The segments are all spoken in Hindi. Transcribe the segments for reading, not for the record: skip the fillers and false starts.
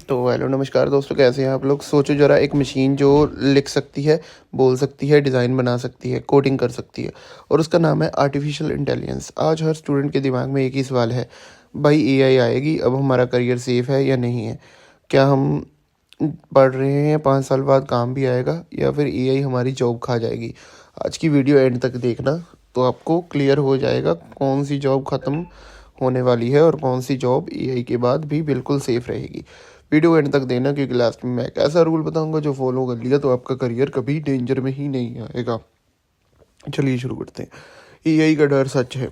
तो हेलो नमस्कार दोस्तों, कैसे हैं आप लोग। सोचो ज़रा, एक मशीन जो लिख सकती है, बोल सकती है, डिज़ाइन बना सकती है, कोडिंग कर सकती है, और उसका नाम है आर्टिफिशियल इंटेलिजेंस। आज हर स्टूडेंट के दिमाग में एक ही सवाल है, भाई एआई आएगी, अब हमारा करियर सेफ है या नहीं है। क्या हम पढ़ रहे हैं 5 साल बाद काम भी आएगा, या फिर एआई हमारी जॉब खा जाएगी। आज की वीडियो एंड तक देखना, तो आपको क्लियर हो जाएगा कौन सी जॉब ख़त्म होने वाली है और कौन सी जॉब एआई के बाद भी बिल्कुल सेफ रहेगी। वीडियो एंड तक देना, क्योंकि लास्ट में मैं एक ऐसा रूल बताऊंगा जो फॉलो कर लिया तो आपका करियर कभी डेंजर में ही नहीं आएगा। चलिए शुरू करते हैं। एआई का डर सच है।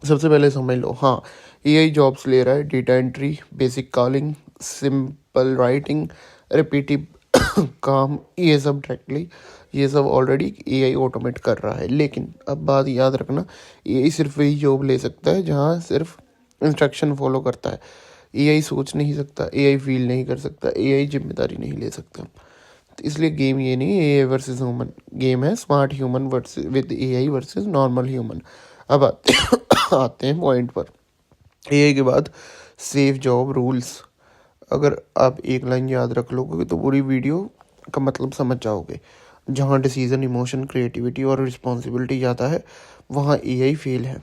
सबसे पहले समझ लो, हाँ, एआई जॉब्स ले रहा है। Data entry, basic calling, simple writing, repetitive काम, ये सब डायरेक्टली, ये सब ऑलरेडी एआई ऑटोमेट कर रहा है। लेकिन अब बात याद रखना, एआई सिर्फ वही जॉब ले सकता है जहाँ सिर्फ इंस्ट्रक्शन फॉलो करता है। एआई सोच नहीं सकता, एआई फील नहीं कर सकता, एआई जिम्मेदारी नहीं ले सकता। तो इसलिए गेम ये नहीं एआई वर्सेस ह्यूमन, गेम है smart human versus with AI versus normal human. अब आते हैं पॉइंट पर। एआई के बाद सेफ जॉब रूल्स। अगर आप एक लाइन याद रख लोगे तो पूरी वीडियो का मतलब समझ जाओगे। जहाँ डिसीजन, इमोशन, क्रिएटिविटी और रिस्पॉन्सिबिलिटी जाता है, वहाँ एआई फेल है।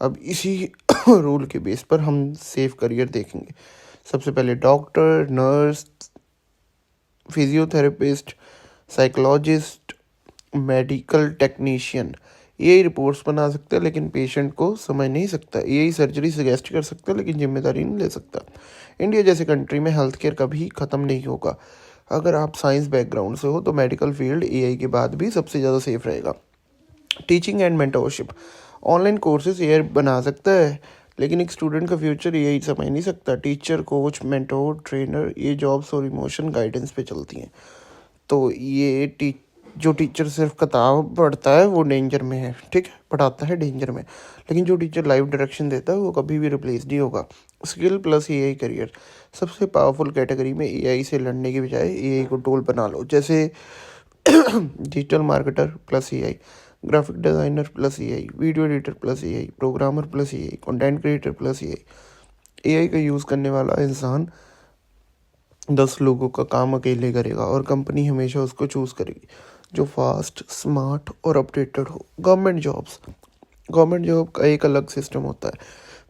अब इसी रूल के बेस पर हम सेफ करियर देखेंगे। सबसे पहले doctor, nurse, physiotherapist, psychologist, medical technician. AI reports बना सकता है लेकिन पेशेंट को समझ नहीं सकता। एआई सर्जरी सजेस्ट कर सकता है लेकिन जिम्मेदारी नहीं ले सकता। इंडिया जैसे कंट्री में हेल्थ केयर कभी ख़त्म नहीं होगा। अगर आप साइंस बैकग्राउंड से हो तो मेडिकल फील्ड एआई के बाद भी सबसे ज़्यादा सेफ रहेगा। Teaching and mentorship. Online courses AI बना सकता है लेकिन एक स्टूडेंट का फ्यूचर एआई समझ नहीं सकता। टीचर, कोच, मेंटोर, ट्रेनर, ये जॉब्स और इमोशन गाइडेंस पे चलती हैं। तो ये जो टीचर सिर्फ किताब पढ़ता है वो डेंजर में है, ठीक है, पढ़ाता है डेंजर में। लेकिन जो टीचर लाइव डायरेक्शन देता है वो कभी भी रिप्लेस नहीं होगा। Skill plus AI career. सबसे पावरफुल कैटेगरी में एआई से लड़ने की बजाय एआई को टूल बना लो। जैसे digital marketer plus AI, graphic designer plus AI, video editor plus AI, programmer plus AI, content creator plus AI. AI का यूज़ करने वाला इंसान 10 लोगों का काम अकेले करेगा और कंपनी हमेशा उसको चूज़ करेगी जो फास्ट, स्मार्ट और अपडेटेड हो। गवर्नमेंट जॉब का एक अलग सिस्टम होता है।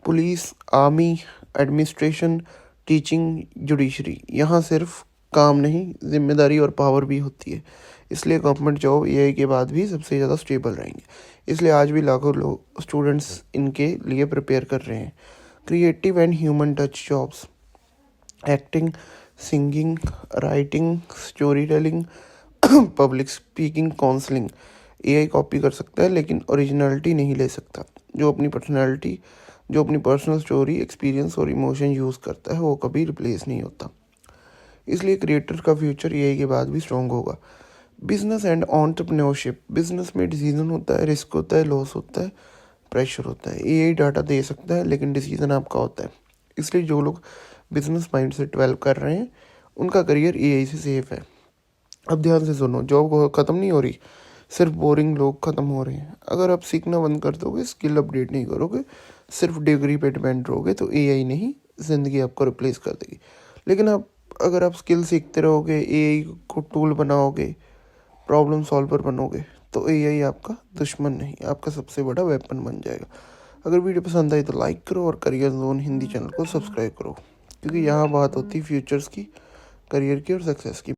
Police, army, administration, teaching, judiciary. यहाँ सिर्फ काम नहीं, जिम्मेदारी और पावर भी होती है। इसलिए गवर्नमेंट जॉब एआई के बाद भी सबसे ज़्यादा स्टेबल रहेंगे। इसलिए आज भी लाखों लोग, स्टूडेंट्स इनके लिए प्रिपेयर कर रहे हैं। Creative and human touch jobs. Acting, singing, writing, story telling, public speaking, counselling. AI copy कर सकता है लेकिन ओरिजिनलिटी नहीं ले सकता। जो अपनी पर्सनल स्टोरी, एक्सपीरियंस और इमोशन यूज़ करता है वो कभी रिप्लेस नहीं होता। इसलिए क्रिएटर का फ्यूचर एआई के बाद भी स्ट्रॉन्ग होगा। Business and entrepreneurship. बिजनेस में डिसीजन होता है, रिस्क होता है, लॉस होता है, प्रेशर होता है। एआई डाटा दे सकता है लेकिन डिसीजन आपका होता है। इसलिए जो लोग बिजनेस माइंड से 12 कर रहे हैं उनका करियर एआई से सेफ है। अब ध्यान से सुनो, जॉब ख़त्म नहीं हो रही, सिर्फ बोरिंग लोग ख़त्म हो रहे हैं। अगर आप सीखना बंद कर दोगे, स्किल अपडेट नहीं करोगे, सिर्फ डिग्री पे डिपेंड रहोगे, तो एआई नहीं, ज़िंदगी आपको रिप्लेस कर देगी। लेकिन अगर आप स्किल सीखते रहोगे, एआई को टूल बनाओगे, प्रॉब्लम सॉल्वर बनोगे, तो एआई आपका दुश्मन नहीं, आपका सबसे बड़ा वेपन बन जाएगा। अगर वीडियो पसंद आई तो लाइक करो और करियर जोन हिंदी चैनल को सब्सक्राइब करो, क्योंकि यहाँ बात होती है फ्यूचर्स की, करियर की और सक्सेस की।